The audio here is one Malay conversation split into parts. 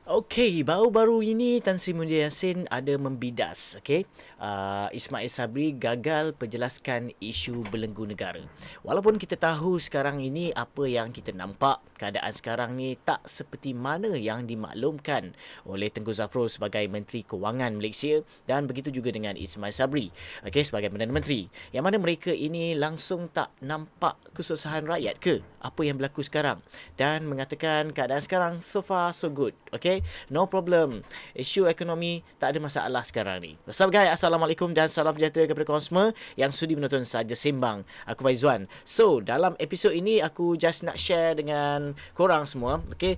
Okey, baru-baru ini Tan Sri Muhyiddin Yassin ada membidas, okey. Ismail Sabri gagal penjelaskan isu belenggu negara. Walaupun kita tahu sekarang ini apa yang kita nampak, keadaan sekarang ni tak seperti mana yang dimaklumkan oleh Tengku Zafrul sebagai Menteri Kewangan Malaysia dan begitu juga dengan Ismail Sabri, okey, sebagai Perdana Menteri. Yang mana mereka ini langsung tak nampak kesusahan rakyat ke apa yang berlaku sekarang dan mengatakan keadaan sekarang so far so good, okey. No problem. Isu ekonomi tak ada masalah sekarang ni. What's up guys? Assalamualaikum dan salam sejahtera kepada korang semua yang sudi menonton Saja Sembang. Aku Faizwan. So, dalam episod ini aku just nak share dengan korang semua, okay,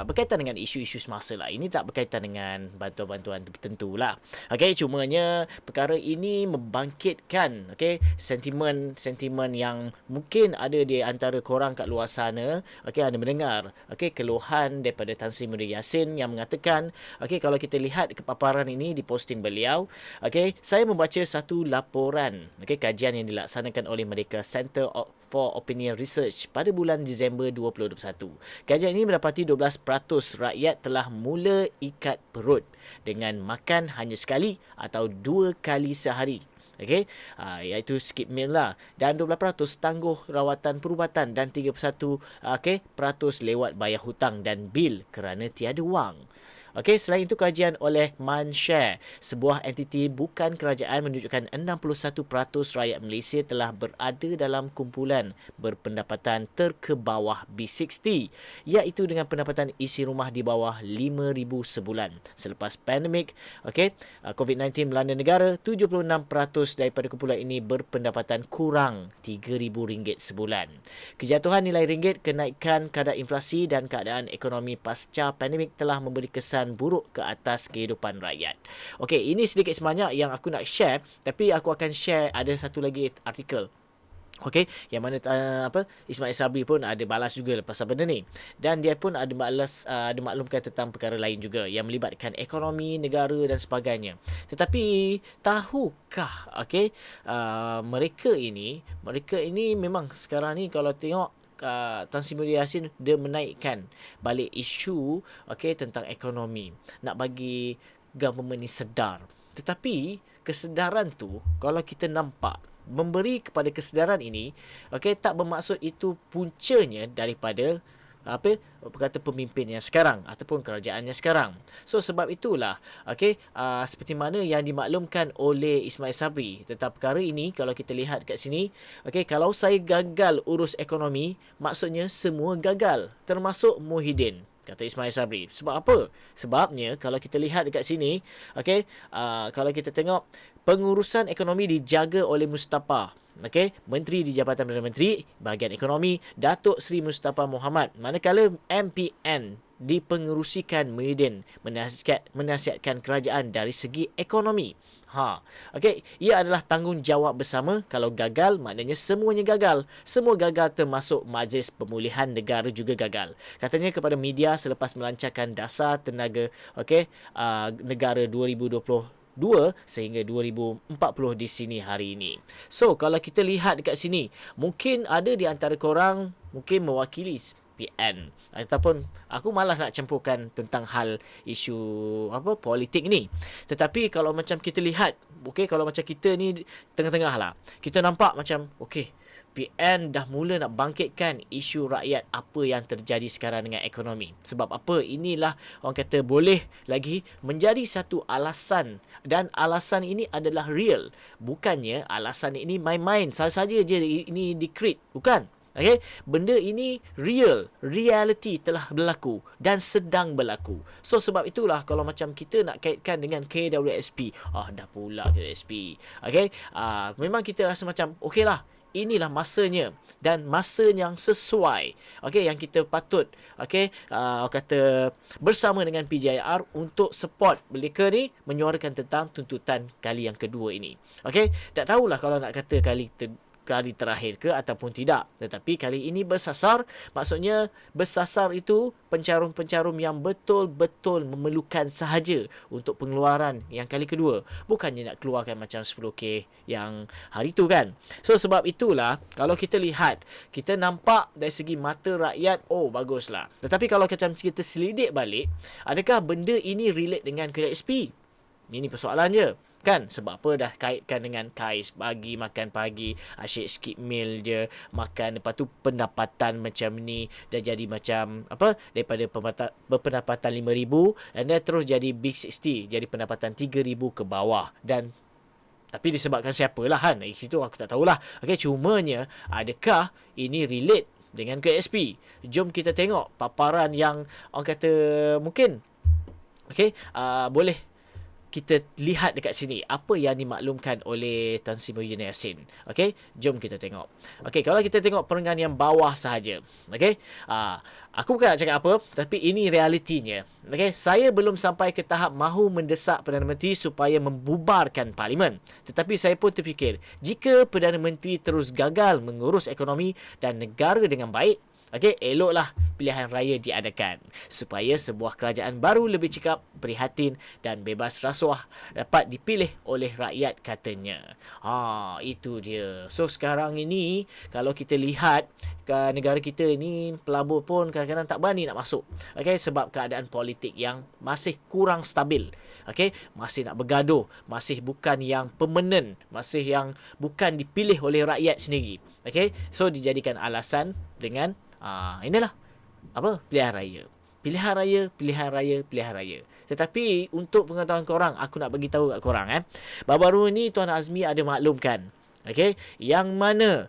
berkaitan dengan isu-isu semasa lah. Ini tak berkaitan dengan bantuan-bantuan tertentu lah. Okay, cumanya perkara ini membangkitkan, okay, sentimen-sentimen yang mungkin ada di antara korang kat luar sana, okay, anda mendengar, okay, keluhan daripada Tan Sri Muhyiddin Yassin yang mengatakan, okey, kalau kita lihat kepaparan ini di posting beliau, okey, saya membaca satu laporan, okey, kajian yang dilaksanakan oleh mereka Center for Opinion Research pada bulan Disember 2021. Kajian ini mendapati 12% rakyat telah mula ikat perut dengan makan hanya sekali atau 2 kali sehari. Okey, iaitu skip meal lah. Dan 12% tangguh rawatan perubatan dan 3% peratus lewat bayar hutang dan bil kerana tiada wang. Okey, selain itu kajian oleh Mindshare, sebuah entiti bukan kerajaan, menunjukkan 61% rakyat Malaysia telah berada dalam kumpulan berpendapatan terkebawah B60, iaitu dengan pendapatan isi rumah di bawah 5,000 sebulan. Selepas pandemik, okey, COVID-19 melanda negara, 76% daripada kumpulan ini berpendapatan kurang RM3,000 sebulan. Kejatuhan nilai ringgit, kenaikan kadar inflasi dan keadaan ekonomi pasca pandemik telah memberi kesan buruk ke atas kehidupan rakyat. Okey, ini sedikit sebanyak yang aku nak share, tapi aku akan share ada satu lagi artikel. Okey, yang mana Ismail Sabri pun ada balas juga pasal benda ni. Dan dia pun ada maklumkan tentang perkara lain juga yang melibatkan ekonomi negara dan sebagainya. Tetapi tahukah, okey, mereka ini memang sekarang ni kalau tengok Tan Sri Muhyiddin Yassin dia menaikkan balik isu, okey, tentang ekonomi, nak bagi government ni sedar. Tetapi kesedaran tu kalau kita nampak memberi kepada kesedaran ini, okey, tak bermaksud itu puncanya daripada kata pemimpin yang sekarang ataupun kerajaan yang sekarang. So sebab itulah, okey, seperti mana yang dimaklumkan oleh Ismail Sabri tentang perkara ini, kalau kita lihat kat sini, okey, kalau saya gagal urus ekonomi, maksudnya semua gagal, termasuk Muhyiddin, kata Ismail Sabri. Sebab apa? Sebabnya kalau kita lihat dekat sini, okey, kalau kita tengok pengurusan ekonomi dijaga oleh Mustafa, okey, Menteri di Jabatan Perdana Menteri Bahagian Ekonomi, Datuk Seri Mustafa Mohamad, manakala MPN dipengerusikan Muhyiddin menasihatkan kerajaan dari segi ekonomi. Okey, ia adalah tanggungjawab bersama. Kalau gagal, maknanya semuanya gagal. Semua gagal, termasuk Majlis Pemulihan Negara juga gagal. Katanya kepada media selepas melancarkan dasar tenaga, okey, negara 2022 sehingga 2040 di sini hari ini. So, kalau kita lihat dekat sini, mungkin ada di antara korang mungkin mewakili PN, ataupun aku malas nak campurkan tentang hal isu politik ni. Tetapi kalau macam kita lihat, okey, kalau macam kita ni tengah-tengah lah, kita nampak macam okey, PN dah mula nak bangkitkan isu rakyat apa yang terjadi sekarang dengan ekonomi. Sebab apa? Inilah orang kata boleh lagi menjadi satu alasan, dan alasan ini adalah real. Bukannya alasan ini main-main, saja-saja je ini di-create. Bukan. Okay? Benda ini real, reality telah berlaku dan sedang berlaku. So sebab itulah kalau macam kita nak kaitkan dengan KWSP, dah pula KWSP. Okay? Memang kita rasa macam okey lah, inilah masanya dan masa yang sesuai, okey, yang kita patut, okey, kata bersama dengan PJIR untuk support mereka ni menyuarakan tentang tuntutan kali yang kedua ini. Okey, tak tahulah kalau nak kata kali terakhir ke ataupun tidak. Tetapi kali ini bersasar, maksudnya bersasar itu pencarum-pencarum yang betul-betul memerlukan sahaja untuk pengeluaran yang kali kedua. Bukannya nak keluarkan macam 10K yang hari tu kan. So sebab itulah kalau kita lihat, kita nampak dari segi mata rakyat, oh baguslah. Tetapi kalau kita selidik balik, adakah benda ini relate dengan KSP? Ini persoalan je. Kan? Sebab apa dah kaitkan dengan KAIS, bagi makan pagi, asyik skip meal je, makan, lepas tu pendapatan macam ni, dah jadi macam, apa, daripada berpendapatan 5,000, and then terus jadi Big 60, jadi pendapatan 3,000 ke bawah. Dan tapi disebabkan siapalah kan, itu aku tak tahulah. Okay, cumanya, adakah ini relate dengan KSP? Jom kita tengok paparan yang orang kata mungkin, okay, boleh kita lihat dekat sini apa yang dimaklumkan oleh Tan Sri Muhyiddin Yassin. Okey, jom kita tengok. Okey, kalau kita tengok perenggan yang bawah sahaja. Okey, aku bukan nak cakap apa, tapi ini realitinya. Okey, saya belum sampai ke tahap mahu mendesak Perdana Menteri supaya membubarkan parlimen. Tetapi saya pun terfikir, jika Perdana Menteri terus gagal mengurus ekonomi dan negara dengan baik, okey, eloklah pilihan raya diadakan supaya sebuah kerajaan baru lebih cekap, prihatin dan bebas rasuah dapat dipilih oleh rakyat katanya. Itu dia. So sekarang ini kalau kita lihat ke negara kita ini, pelabur pun kadang-kadang tak berani nak masuk. Okey, sebab keadaan politik yang masih kurang stabil. Okey, masih nak bergaduh, masih bukan yang permanent, masih yang bukan dipilih oleh rakyat sendiri. Okey, so dijadikan alasan dengan inilah apa, pilihan raya. Pilihan raya, pilihan raya, pilihan raya. Tetapi untuk pengetahuan korang, aku nak bagi tahu kat korang baru-baru ni Tuan Azmi ada maklumkan, okey, yang mana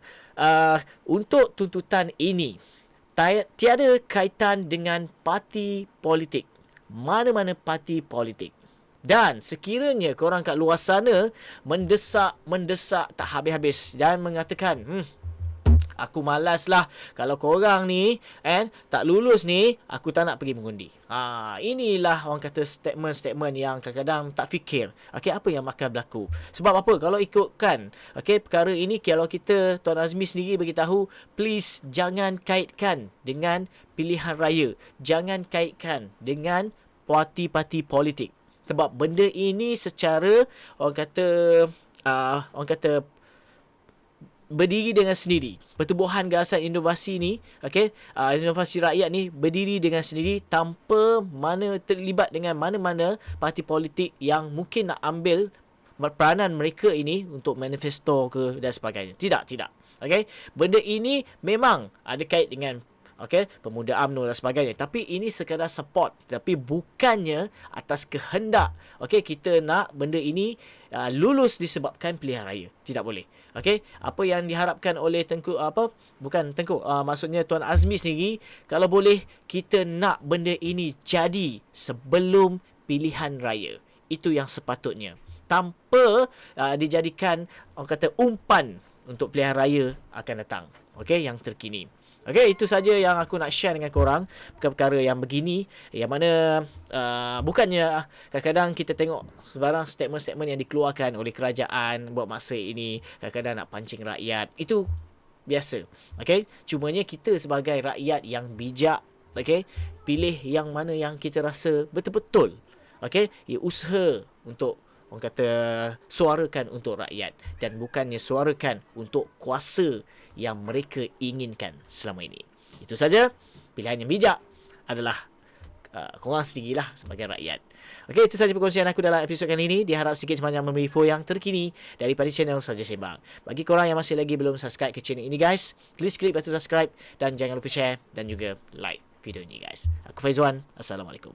untuk tuntutan ini tiada kaitan dengan parti politik. Mana-mana parti politik. Dan sekiranya korang kat luar sana mendesak tak habis-habis dan mengatakan, aku malas lah kalau korang ni tak lulus ni, aku tak nak pergi mengundi. Inilah orang kata statement-statement yang kadang-kadang tak fikir. Okey, apa yang akan berlaku? Sebab apa? Kalau ikutkan, okey, perkara ini kalau kita, Tuan Azmi sendiri beritahu, please jangan kaitkan dengan pilihan raya. Jangan kaitkan dengan parti-parti politik. Sebab benda ini secara orang kata berdiri dengan sendiri. Pertubuhan Gagasan Inovasi ni, okey, inovasi rakyat ni berdiri dengan sendiri tanpa terlibat dengan mana-mana parti politik yang mungkin nak ambil peranan mereka ini untuk manifesto ke dan sebagainya. Tidak. Okey, benda ini memang ada kait dengan pemuda UMNO dan sebagainya. Tapi ini sekadar support. Tapi bukannya atas kehendak. Okey, kita nak benda ini lulus disebabkan pilihan raya. Tidak boleh. Okey, apa yang diharapkan oleh maksudnya Tuan Azmi sendiri, kalau boleh kita nak benda ini jadi sebelum pilihan raya. Itu yang sepatutnya. Tanpa dijadikan orang kata umpan untuk pilihan raya akan datang. Okey, yang terkini. Okey, itu saja yang aku nak share dengan korang. Perkara-perkara yang begini, yang mana bukannya kadang-kadang kita tengok sebarang statement-statement yang dikeluarkan oleh kerajaan buat masa ini, kadang-kadang nak pancing rakyat. Itu biasa. Okey, cumanya kita sebagai rakyat yang bijak, okey, pilih yang mana yang kita rasa betul-betul, okey, usaha untuk orang kata suarakan untuk rakyat dan bukannya suarakan untuk kuasa yang mereka inginkan selama ini. Itu saja. Pilihan yang bijak adalah korang sendirilah sebagai rakyat. Okey, itu saja perkongsian aku dalam episod kali ini. Diharap sikit sebanyak memberi info yang terkini daripada channel Saja Sembang. Bagi korang yang masih lagi belum subscribe ke channel ini guys, please klik button subscribe dan jangan lupa share dan juga like video ini guys. Aku Faizwan. Assalamualaikum.